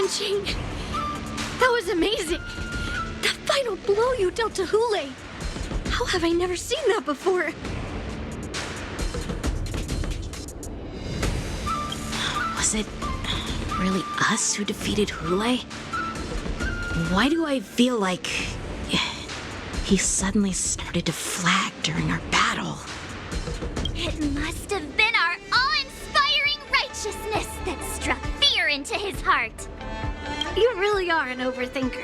Yanqing, that was amazing! That final blow you dealt to Hule! How have I never seen that before? Was it really us who defeated Hule? Why do I feel like he suddenly started to flag during our battle? It must have been our awe-inspiring righteousness that struck fear into his heart. You really are an overthinker.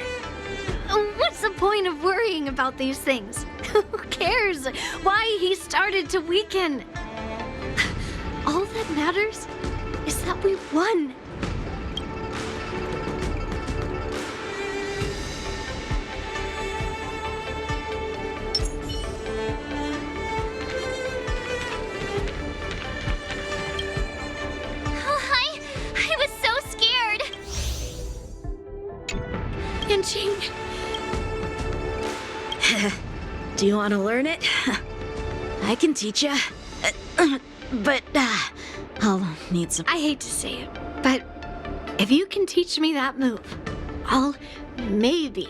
What's the point of worrying about these things? Who cares why he started to weaken? All that matters is that we won. I was so scared. Yanqing. Do you want to learn it? I can teach you. But I'll need some... I hate to say it, but if you can teach me that move, I'll maybe.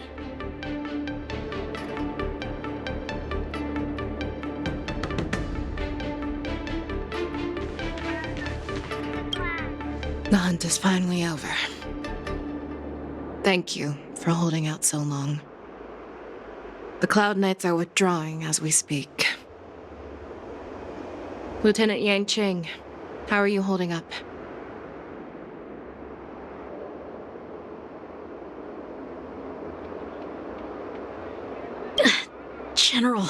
The hunt is finally over. Thank you for holding out so long. The Cloud Knights are withdrawing as we speak. Lieutenant Yanqing, how are you holding up? General,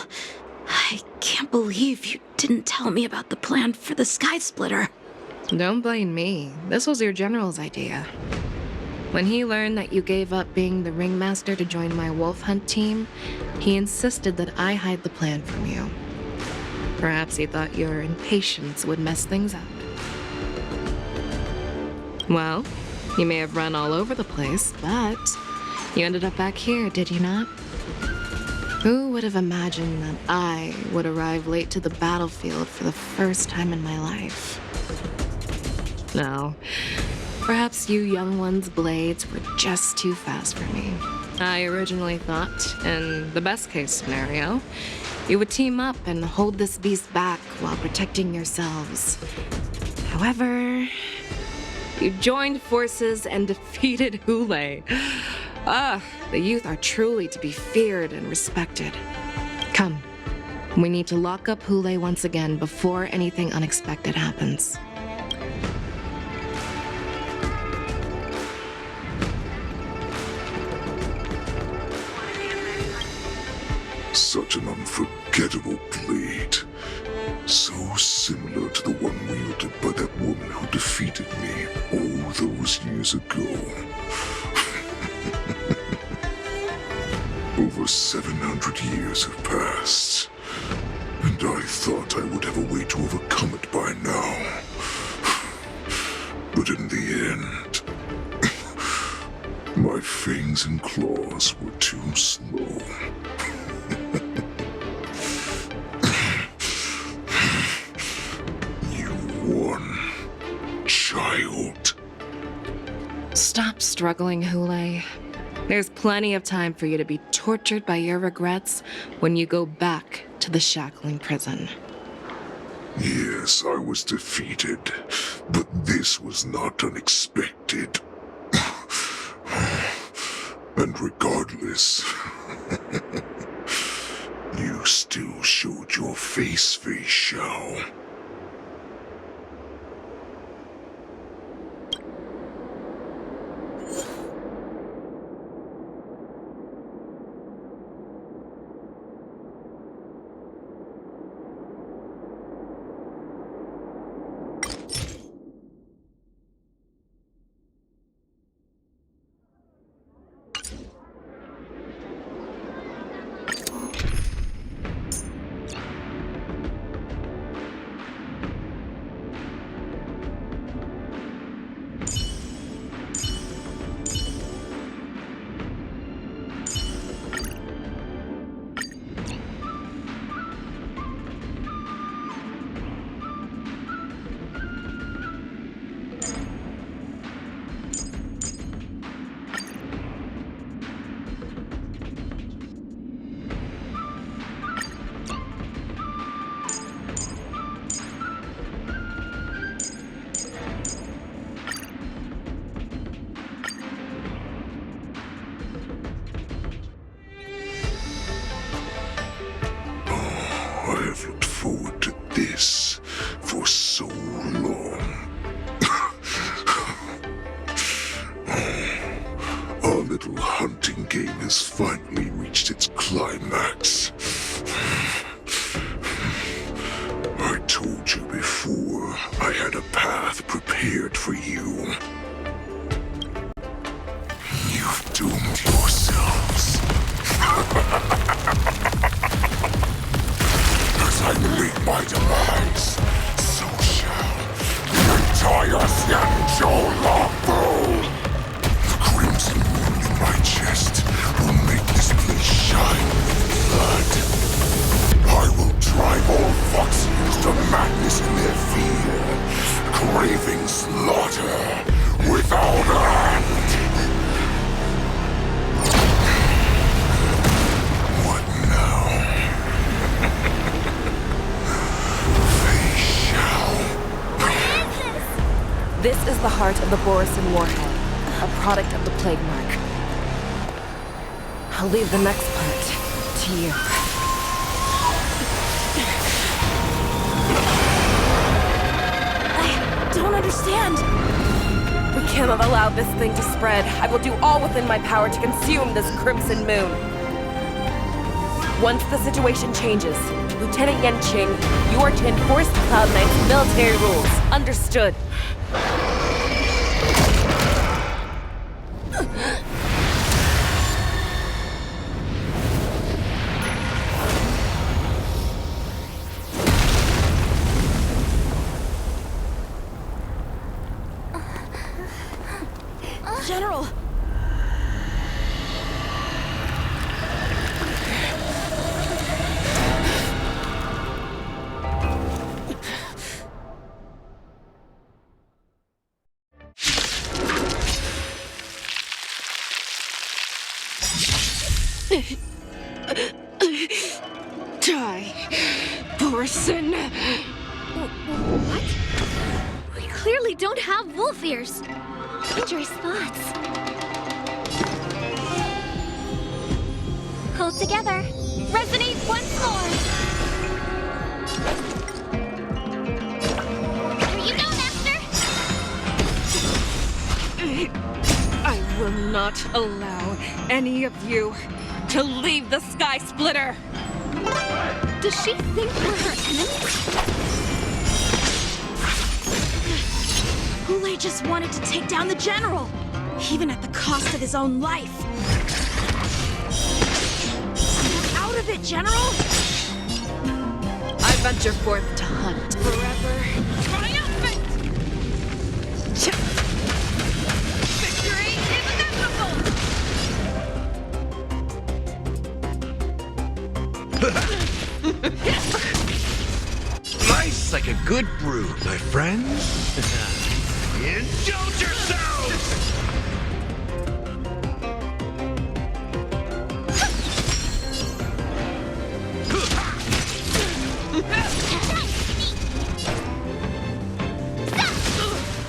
I can't believe you didn't tell me about the plan for the Sky Splitter. Don't blame me. This was your general's idea. When he learned that you gave up being the ringmaster to join my wolf hunt team, he insisted that I hide the plan from you. Perhaps he thought your impatience would mess things up. Well, you may have run all over the place, but you ended up back here, did you not? Who would have imagined that I would arrive late to the battlefield for the first time in my life? No. Perhaps you young ones' blades were just too fast for me. I originally thought, in the best-case scenario, you would team up and hold this beast back while protecting yourselves. However, you joined forces and defeated Hule. The youth are truly to be feared and respected. Come, we need to lock up Hule once again before anything unexpected happens. Such an unforgettable blade. So similar to the one wielded by that woman who defeated me all those years ago. Over 700 years have passed, and I thought I would have a way to overcome it by now. But in the end, my fangs and claws were too slow. Child. Stop struggling, Hule. There's plenty of time for you to be tortured by your regrets when you go back to the shackling prison. Yes, I was defeated, but this was not unexpected. And regardless, you still showed your face, Shao. little hunting game has finally reached its climax. I told you before, I had a path prepared for you. You've doomed yourselves. As I meet my demise, so shall the entire Xianzhou Longbow. The crimson wound in my chest will make this place shine with blood. I will drive all Foxians to madness in their fear, craving slaughter without end. What now? They shall. This is the heart of the Borisin Warhead, a product of the Plague Mark. I'll leave the next part to you. I don't understand. We cannot allow this thing to spread. I will do all within my power to consume this Crimson Moon. Once the situation changes, Lieutenant Yanqing, you are to enforce the Cloud Knight's military rules. Understood. General! Die, Borisin! What? We clearly don't have wolf ears. Dangerous spots. Hold together. Resonate once more. Here you go, Master. I will not allow any of you to leave the Sky Splitter! Does she think we're her enemies? Hule just wanted to take down the General, even at the cost of his own life. Snap out of it, General! I venture forth to hunt forever. Triumphant! Victory is inevitable! Nice like a good brew, my friends. Indulge yourselves!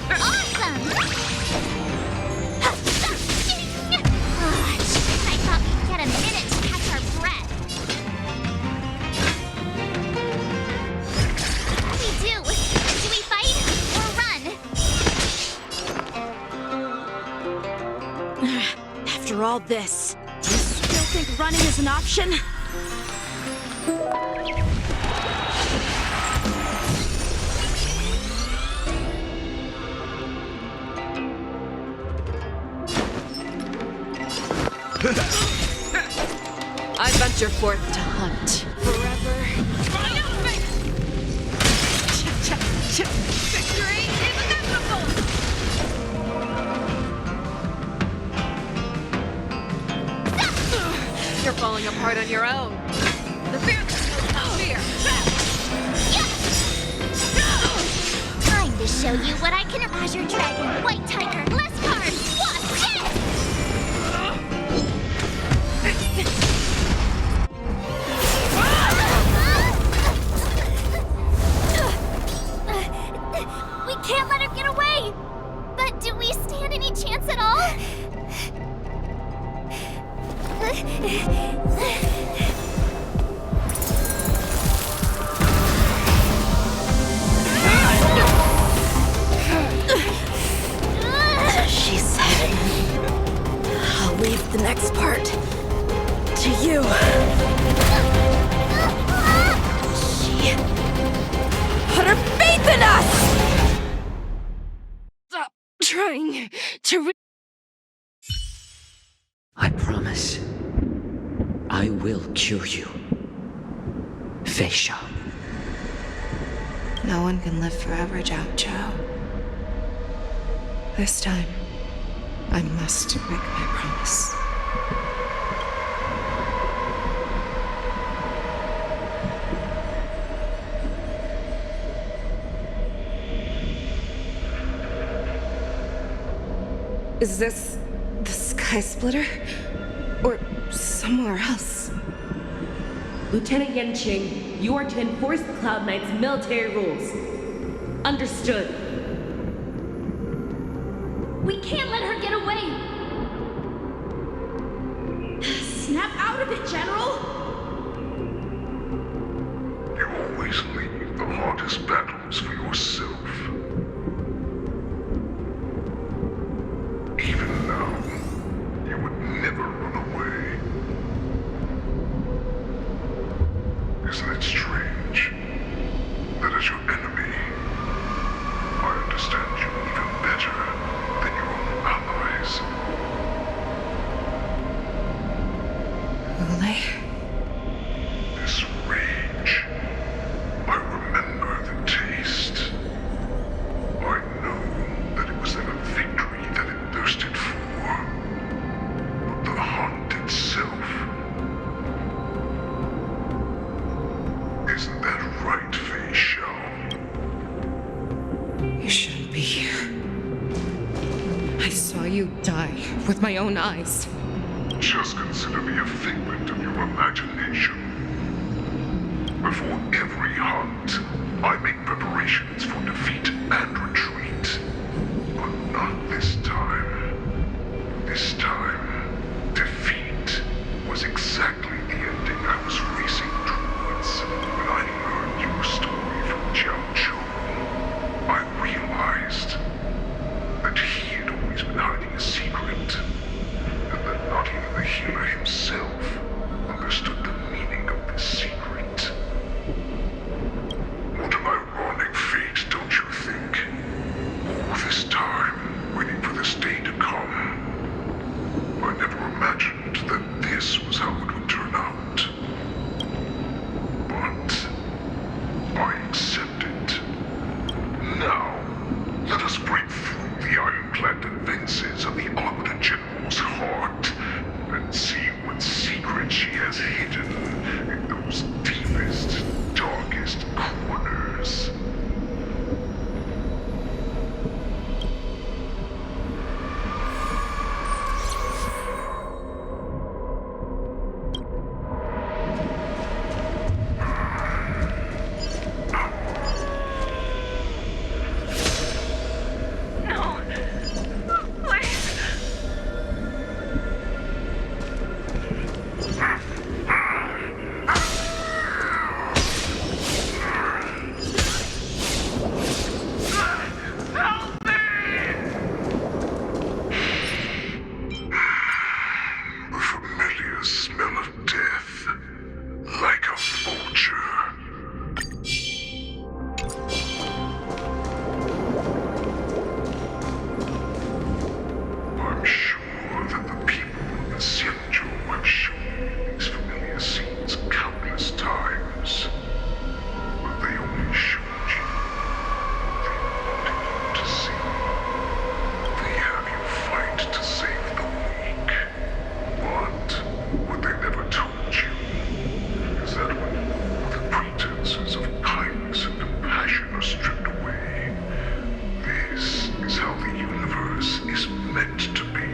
Awesome! I thought we'd get a minute to catch our breath. What do we do? Do we fight or run? After all this, do you still think running is an option? I venture forth to hunt forever. Triumphant! Victory is inevitable! You're falling apart on your own. The fearless fear. Time to show you what I can. Azure Dragon, White Tiger, less cards. What's this? We can't let her get away! But do we stand any chance at all? the next part. To you. She put her faith in us! Stop trying to I promise. I will cure you. Fei Xiao. No one can live forever, Zhao Zhao. This time, I must break my promise. Is this the Sky Splitter? Or somewhere else? Lieutenant Yanqing, you are to enforce the Cloud Knight's military rules. Understood. We can't let her get away! Snap out of it, General! You always leave the hardest battles for yourself. Even now, you would never run away. Isn't it strange that as your enemy, I understand you even better than your own allies? Ule? This rage, I remember the taste. I know that it was never victory that it thirsted for, but the hunt itself. Isn't that right, Fei Xiao? You shouldn't be here. I saw you die with my own eyes. Just consider me a figment of your imagination. Before every hunt, I make preparations for defeat and retreat. But not this time. This time, defeat was exactly the ending I was racing towards when I heard your story from Zhao Zhou. I realized that he had always been hiding a secret, and that not even the healer himself understood the meaning of this secret. What an ironic fate, don't you think? All this time, waiting for this day to come. I never imagined that this was how it would turn out. But I accept it. Now, let us break through the ironclad defenses of the Arbiter General's heart and see what secret she has hidden in those deepest, darkest corners. No. Please. Help me! The familiar smell of death, like a vulture. I'm sure that the people of the Xianzhou have shown me these familiar scenes countless times, but they only showed you what they wanted you to see. They have you fight to save the weak, but what they never told you is that when all the pretenses of kindness and compassion are stripped away, this is how the universe is meant to be.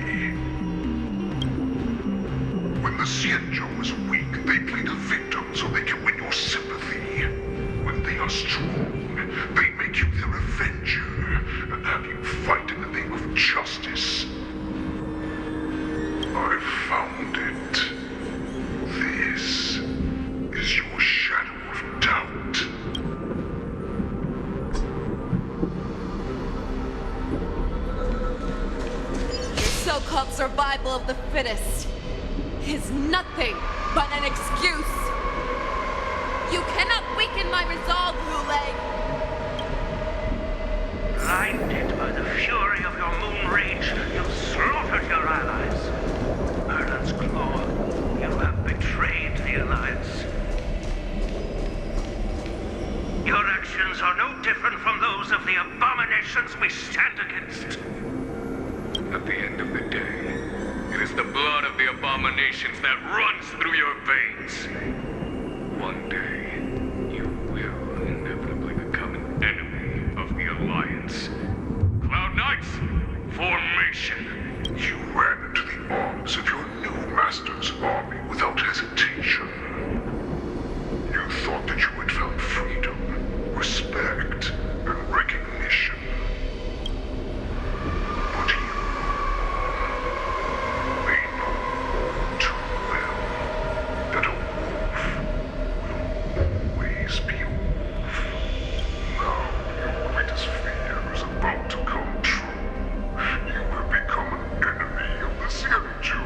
When the Xianzhou is weak, they play the victim so they can win your sympathy. When they are strong, they make you their avenger and have you fight in the name of justice. I found it. This is your shadow of doubt. Your so-called survival of the fittest. is nothing but an excuse. You cannot weaken my resolve, Lule. Blinded by the fury of your moon rage, you slaughtered your allies. Erland's Claw, you have betrayed the Alliance. Your actions are no different from those of the abominations we stand against. At the end of the day, it is the blood of the abominations that runs through your veins. One day, you will inevitably become an enemy of the Alliance. Cloud Knights, formation! You ran into the arms of your new master's army without hesitation. You thought that you had found freedom, respect, and recognition. But you may know too well that a wolf will always be a wolf. Now your greatest fear is about to come true. You have become an enemy of the Xianzhou.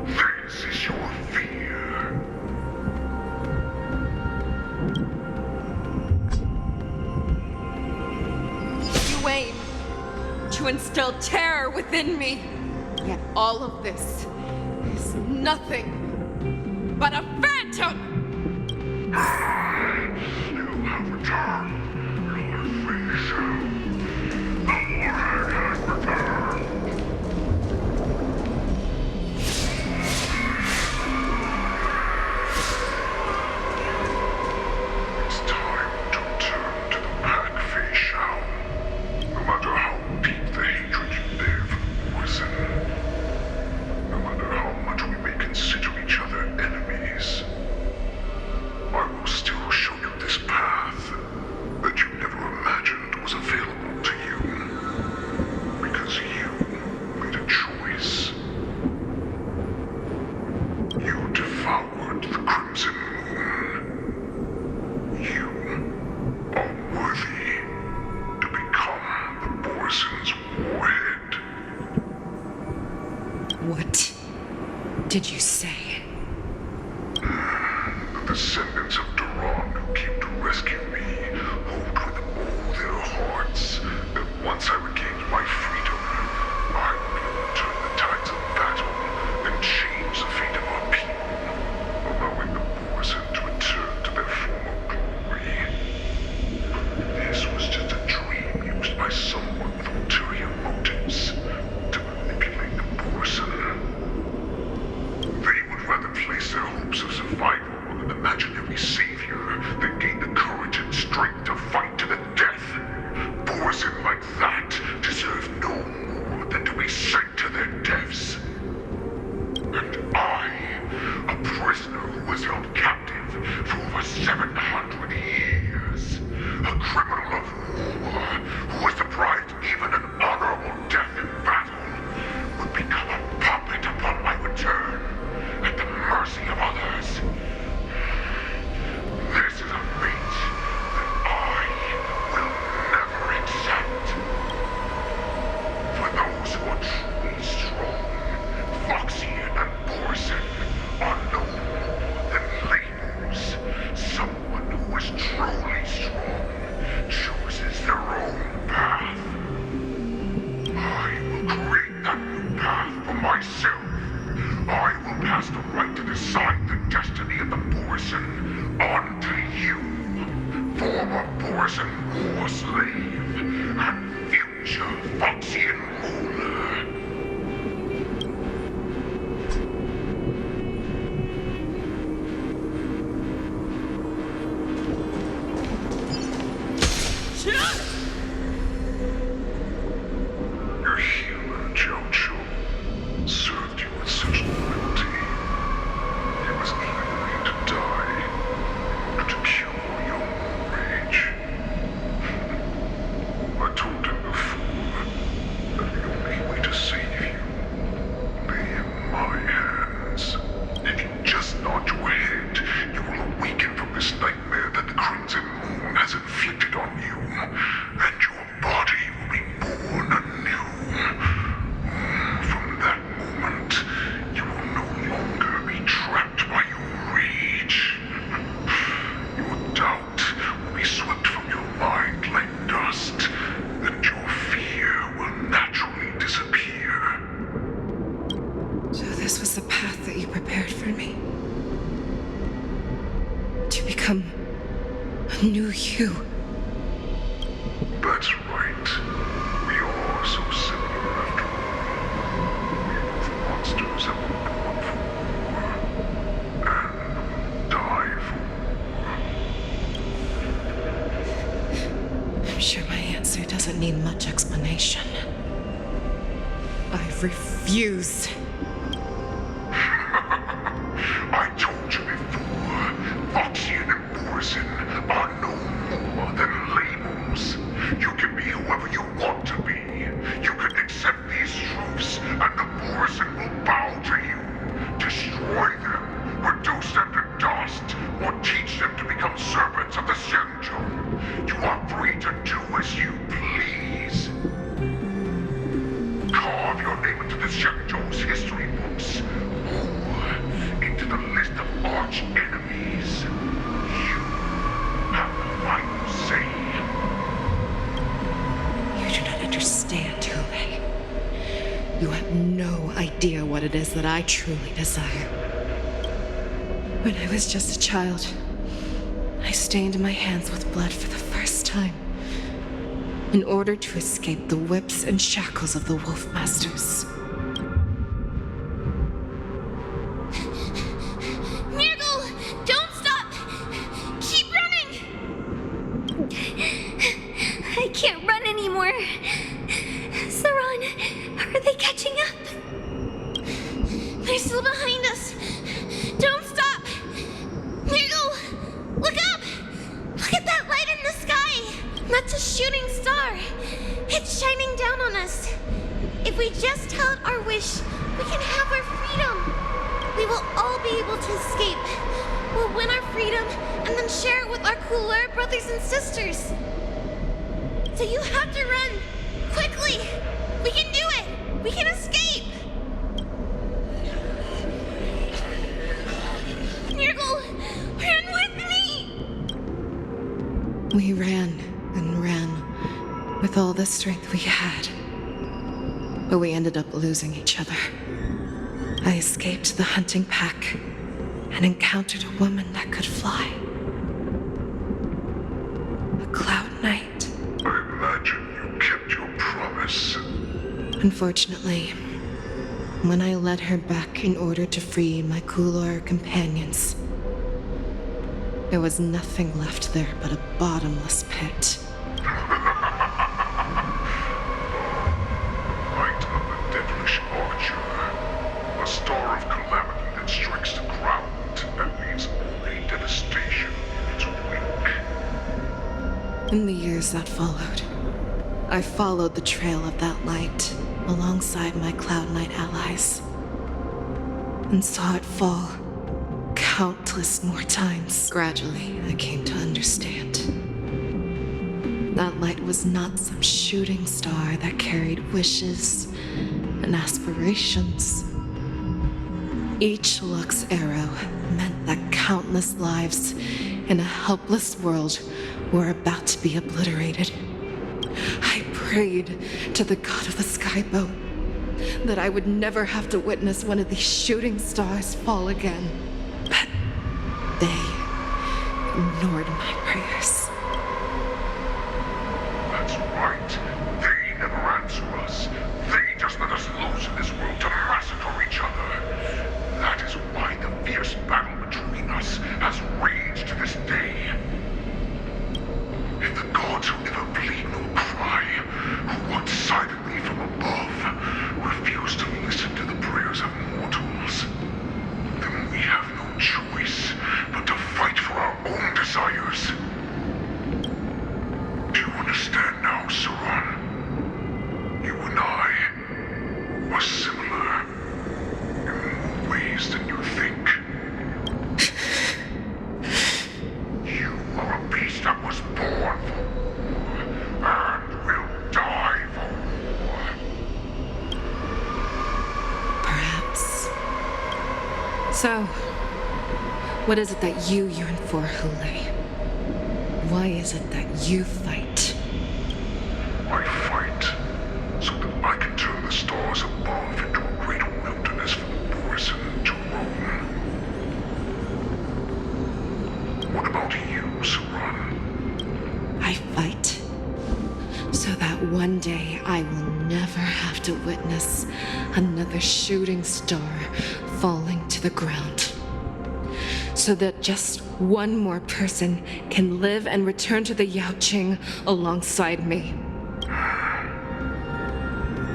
This is your fear. You aim to instill terror within me. Yet all of this is nothing but a phantom! You have returned, Lord Feisha. The Warhead has returned. It's time to turn to the pack, Feisha. No matter how deep the hatred you bear for the poison, no matter how much we may consider each other enemies, I will still show you this path that you never imagined was available to you. Because you made a choice. You devoured the Crimson Moon. You are worthy to become the Borson's warhead. What did you say? The descendants of Duran who came to rescue me hoped with all their hearts that once I regained my freedom, I would be able to turn the tides of battle and change the fate of our people, allowing the Borson to return to their former glory. This was just a dream used by someone with ulterior motives to manipulate the Borson. They would rather place their hopes of survival on an imaginary savior than gain the courage and strength to fight to the death. Borson like that deserve no more than to be sent to their deaths. And I, a prisoner who was held captive for over 700 years, a criminal of war who was deprived even an honorable death in battle, would become a puppet upon my return, at the mercy of others. This is a fate that I will never accept. For those who are truly strong, Foxian and Borson are no more than labels. Someone who is truly strong chooses their own path. I will create that new path for myself. I will pass the right to decide the destiny of the Borson on to you, former Borson war slave and future Foxian ruler. Your healer, Jojo, served you with such loyalty. He was even willing to die in order to cure your rage. I told him before that the only way to save you lay in my hands. If you just nod your head, you will awaken from this nightmare that the Crimson Moon has inflicted on you. knew you. That's right. We are so similar after all. We're both monsters that were born for war. And die for war. I'm sure my answer doesn't need much explanation. I refuse. I told you before, Foxian and Morrison are no more than labels. You can be whoever you want to be. You can accept these truths, and the Morrison will bow to you. Destroy them, reduce them to dust, or teach them to become servants of the Xianzhou. You are free to do as you please. Carve your name into the Xianzhou's history books, or into the list of arch enemies. You have the final say. You do not understand, Hule. You have no idea what it is that I truly desire. When I was just a child, I stained my hands with blood for the first time, in order to escape the whips and shackles of the Wolf Masters. Nurgle, don't stop! Keep running! I can't run anymore. Saran, are they catching up? They're still behind us. Don't stop! Nurgle, look up! Look at that light in the sky! That's a shooting star. It's shining down on us. If we just tell it our wish, we can have our freedom. We will all be able to escape. We'll win our freedom and then share it with our cooler brothers and sisters. So you have to run. Quickly! We can do it! We can escape! Nurgle, run with me! We ran and ran with all the strength we had. But we ended up losing each other. I escaped the hunting pack and encountered a woman that could fly. A Cloud Knight. I imagine you kept your promise. Unfortunately, when I led her back in order to free my Kulor companions, there was nothing left there but a bottomless pit. Light of the devilish archer. A star of calamity that strikes the ground and leaves only devastation in its wake. In the years that followed, I followed the trail of that light alongside my Cloud Knight allies and saw it fall countless more times. Gradually, I came to understand. That light was not some shooting star that carried wishes and aspirations. Each Lux arrow meant that countless lives in a helpless world were about to be obliterated. I prayed to the god of the skyboat that I would never have to witness one of these shooting stars fall again. But they ignored my prayers. That's right. They never answer us. They just let us loose in this world to massacre each other. That is why the fierce battle between us has raged to this day. If the gods who never bleed nor cry, who watch silently from above, refuse to listen to the prayers of mortals, then we have no choice but to fight for our own desires. Do you understand now, Saran? You and I are similar in more ways than you think. You are a beast that was born for war and will die for war. Perhaps. So, what is it that you yearn for, Hule? Why is it that you fight? I fight so that I can turn the stars above into a great wilderness for the Morrison to roam. What about you, Saran? I fight so that one day I will never have to witness another shooting star falling to the ground. So that just one more person can live and return to the Yaoqing alongside me.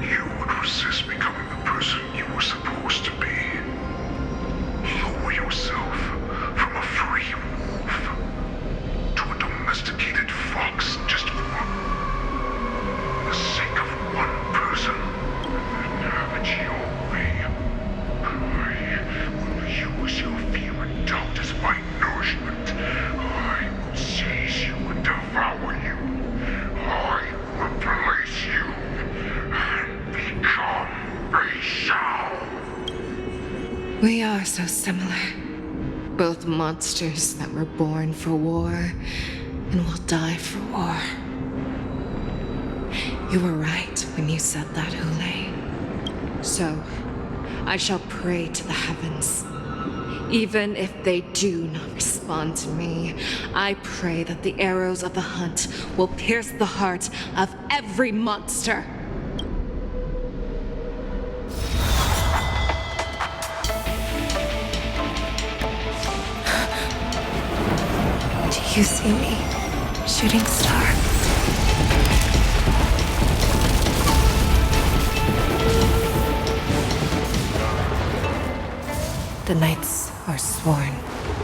You would resist becoming the person you were supposed to be. Lower yourself from a free wolf to a domesticated fox just for the sake of one person. Have it your way. I will use your fear and doubt as my nourishment. I will seize you and devour you. I will replace you and become a shell. We are so similar. Both monsters that were born for war and will die for war. You were right when you said that, Hule. So, I shall pray to the heavens. Even if they do not respond to me, I pray that the arrows of the hunt will pierce the heart of every monster. Do you see me, shooting star? The knights are sworn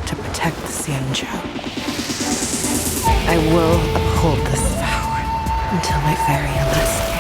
to protect the Xianzhou. I will uphold this vow until my very last day.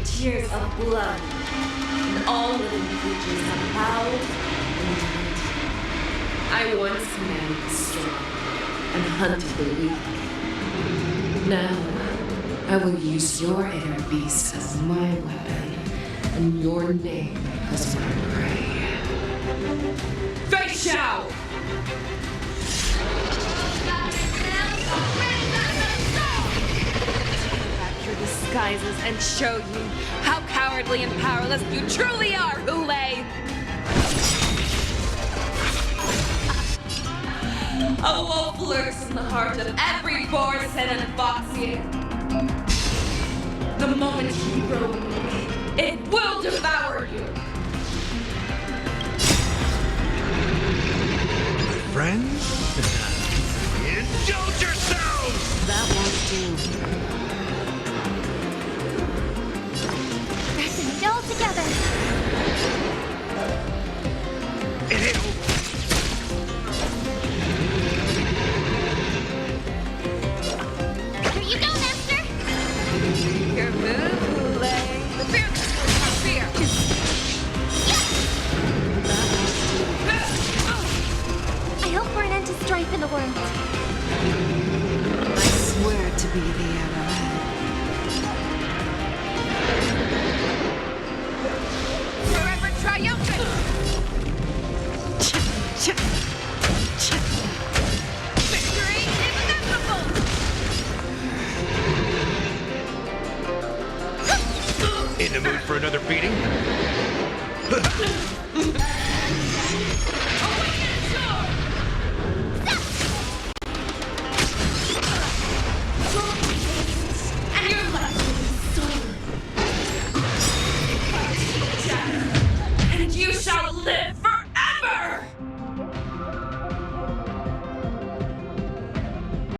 Tears of blood, and all living creatures have bowed and died. I once married the strong and hunted the weak. Now, I will use your inner beast as my weapon, and your name as my prey. Fei Xiao! Disguises and show you how cowardly and powerless you truly are, Hule! A wolf lurks in the heart of every Borsen and Foxian. The moment you grow weak, it will devour you! Friends? Indulge yourselves! That won't do. All together. Here you go, Master! Your move, Hule! The fear! I hope for an end to strife in the world. I swear to be the arrowhead. Triumphant! Victory is inevitable! In the mood for another beating?